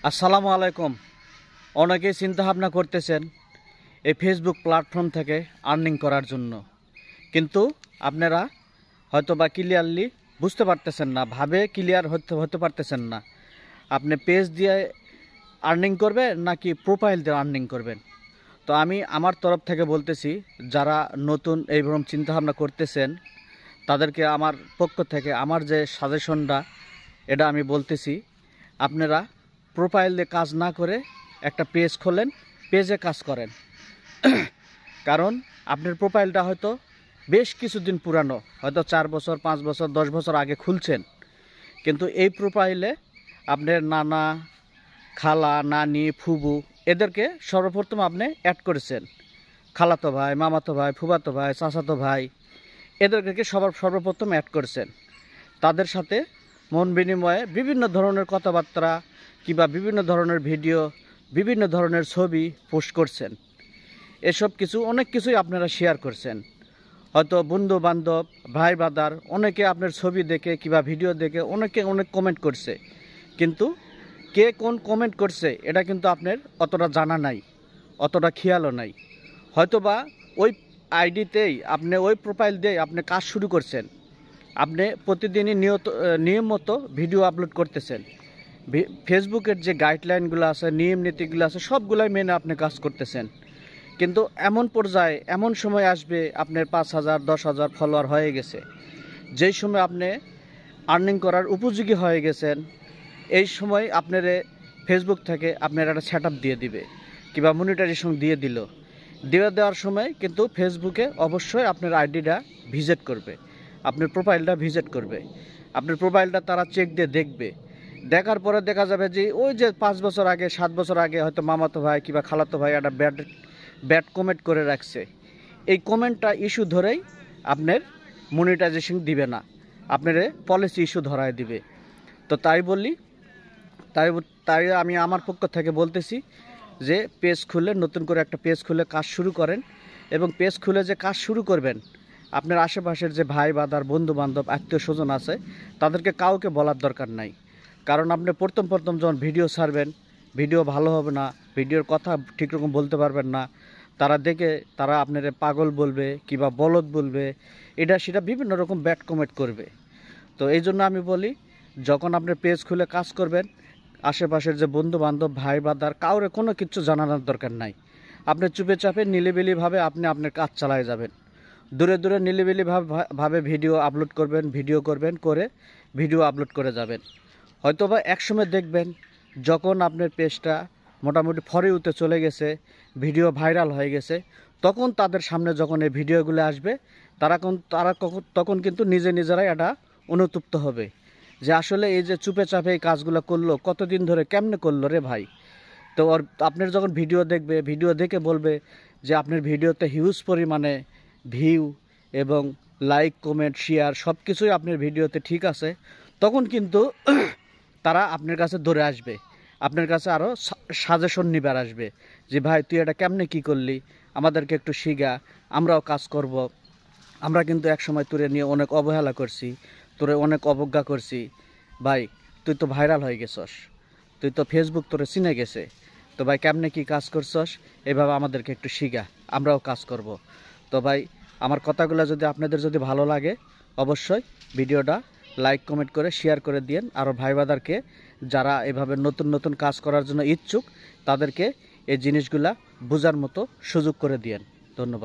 আসসালামু আলাইকুম। অনেকেই চিন্তাভাবনা করতেছেন এই ফেসবুক প্ল্যাটফর্ম থেকে আর্নিং করার জন্য, কিন্তু আপনারা হয়তো বা ক্লিয়ারলি বুঝতে পারতেছেন না, ভাবে ক্লিয়ার হতে পারতেছেন না আপনি পেজ দিয়ে আর্নিং করবেন নাকি প্রোফাইল দিয়ে আর্নিং করবেন। তো আমি আমার তরফ থেকে বলতেছি, যারা নতুন এইরকম চিন্তাভাবনা করতেছেন তাদেরকে আমার পক্ষ থেকে আমার যে সাজেশনটা এটা আমি বলতেছি, আপনারা প্রোফাইল দিয়ে কাজ না করে একটা পেজ খোলেন, পেজে কাজ করেন। কারণ আপনার প্রোফাইলটা হয়তো বেশ কিছুদিন পুরানো, হয়তো 4 বছর 5 বছর 10 বছর আগে খুলছেন, কিন্তু এই প্রোফাইলে আপনার নানা, খালা, নানি, ফুবু এদেরকে সর্বপ্রথম আপনি অ্যাড করেছেন। খালাতো ভাই, মামাতো ভাই, ফুফাতো ভাই, চাচাতো ভাই এদেরকে সর্বপ্রথম অ্যাড করেছেন। তাদের সাথে মন বিনিময়ে বিভিন্ন ধরনের কথাবার্তা কিংবা বিভিন্ন ধরনের ভিডিও, বিভিন্ন ধরনের ছবি পোস্ট করছেন। এসব কিছু অনেক কিছুই আপনারা শেয়ার করছেন। হয়তো বন্ধু বান্ধব, ভাই ব্রাদার অনেকে আপনার ছবি দেখে কিংবা ভিডিও দেখে অনেকে অনেক কমেন্ট করছে, কিন্তু কে কোন কমেন্ট করছে এটা কিন্তু আপনার অতটা জানা নাই, অতটা খেয়ালও নাই। হয়তোবা ওই আইডিতেই আপনি ওই প্রোফাইল দিয়েই আপনি কাজ শুরু করছেন। আপনি প্রতিদিনই নিয়মিত ভিডিও আপলোড করতেছেন। ফেসবুকের যে গাইডলাইনগুলো আছে, নিয়ম নীতিগুলো আছে, সবগুলাই মেনে আপনি কাজ করতেছেন। কিন্তু এমন পর্যায়ে এমন সময় আসবে আপনার 5,000 10,000 ফলোয়ার হয়ে গেছে, যেই সময় আপনি আর্নিং করার উপযোগী হয়ে গেছেন, এই সময় আপনার ফেসবুক থেকে আপনার একটা সেট দিয়ে দিবে কিংবা মনিটাইজেশন দিয়ে দেওয়ার সময় কিন্তু ফেসবুকে অবশ্যই আপনার আইডিটা ভিজিট করবে, আপনার প্রোফাইলটা ভিজিট করবে। আপনার প্রোফাইলটা তারা চেক দিয়ে দেখবে। দেখার পরে দেখা যাবে যে ওই যে 5 বছর আগে 7 বছর আগে হয়তো মামাতো ভাই কিংবা খালাতো ভাই একটা ব্যাড কমেন্ট করে রাখছে, এই কমেন্টটা ইস্যু ধরেই আপনার মনিটাইজেশন দিবে না, আপনার পলিসি ইস্যু ধরায় দিবে। তো তাই আমি আমার পক্ষ থেকে বলতেছি যে পেজ খুলে, নতুন করে একটা পেজ খুলে কাজ শুরু করেন। এবং পেজ খুলে যে কাজ শুরু করবেন, আপনার আশেপাশের যে ভাই বাদার, বন্ধু বান্ধব, আত্মীয় স্বজন আছে তাদেরকে কাউকে বলার দরকার নাই। কারণ আপনি প্রথম যখন ভিডিও ছাড়বেন, ভিডিও ভালো হবে না, ভিডিওর কথা ঠিকরকম বলতে পারবেন না, তারা আপনার পাগল বলবে কিংবা বলদ বলবে, এটা সেটা বিভিন্ন রকম ব্যাড কমেন্ট করবে। তো এই জন্য আমি বলি, যখন আপনি পেজ খুলে কাজ করবেন, আশেপাশের যে বন্ধু বান্ধব, ভাই বাদার কাউরে কোনো কিছু জানানোর দরকার নাই। আপনি চুপে চাপে নিলিবিলিভাবে আপনি আপনার কাজ চালায় যাবেন। দূরে নিলিবিলিভাবে ভিডিও আপলোড করবেন, করে ভিডিও আপলোড করে যাবেন। হয়তোবা একসময় দেখবেন যখন আপনার পেজটা মোটামুটি ফরিউতে চলে গেছে, ভিডিও ভাইরাল হয়ে গেছে, তখন তাদের সামনে যখন এই ভিডিওগুলো আসবে, তখন কিন্তু নিজেরাই এটা অনুতপ্ত হবে যে আসলে এই যে চুপে চাপে এই কাজগুলো করলো, কতদিন ধরে কেমনে করলো রে ভাই। তো আপনার যখন ভিডিও দেখবে, ভিডিও দেখে বলবে যে আপনার ভিডিওতে হিউজ পরিমাণে ভিউ এবং লাইক, কমেন্ট, শেয়ার সব কিছুই আপনার ভিডিওতে ঠিক আছে, তখন কিন্তু তারা আপনার কাছে দৌড়ে আসবে, আপনার কাছে আরও সাজেশন নিবার আসবে যে ভাই তুই এটা কেমনে কি করলি, আমাদেরকে একটু শিখা, আমরাও কাজ করব। আমরা কিন্তু একসময় তোরে নিয়ে অনেক অবহেলা করছি, তোরে অনেক অবজ্ঞা করছি, ভাই তুই তো ভাইরাল হয়ে গেছস, তুই তো ফেসবুক তোরে চিনে গেছে, তো ভাই কেমনে কি কাজ করছস, এভাবে আমাদেরকে একটু শিখা, আমরাও কাজ করব। তো ভাই আমার কথাগুলো যদি আপনাদের ভালো লাগে, অবশ্যই ভিডিওটা লাইক, কমেন্ট করে শেয়ার করে দিন। আর ভাই বাদারকে যারা এভাবে নতুন কাজ করার জন্য ইচ্ছুক, তাদেরকে এই জিনিসগুলা বোঝার মতো সুযোগ করে দিন। ধন্যবাদ।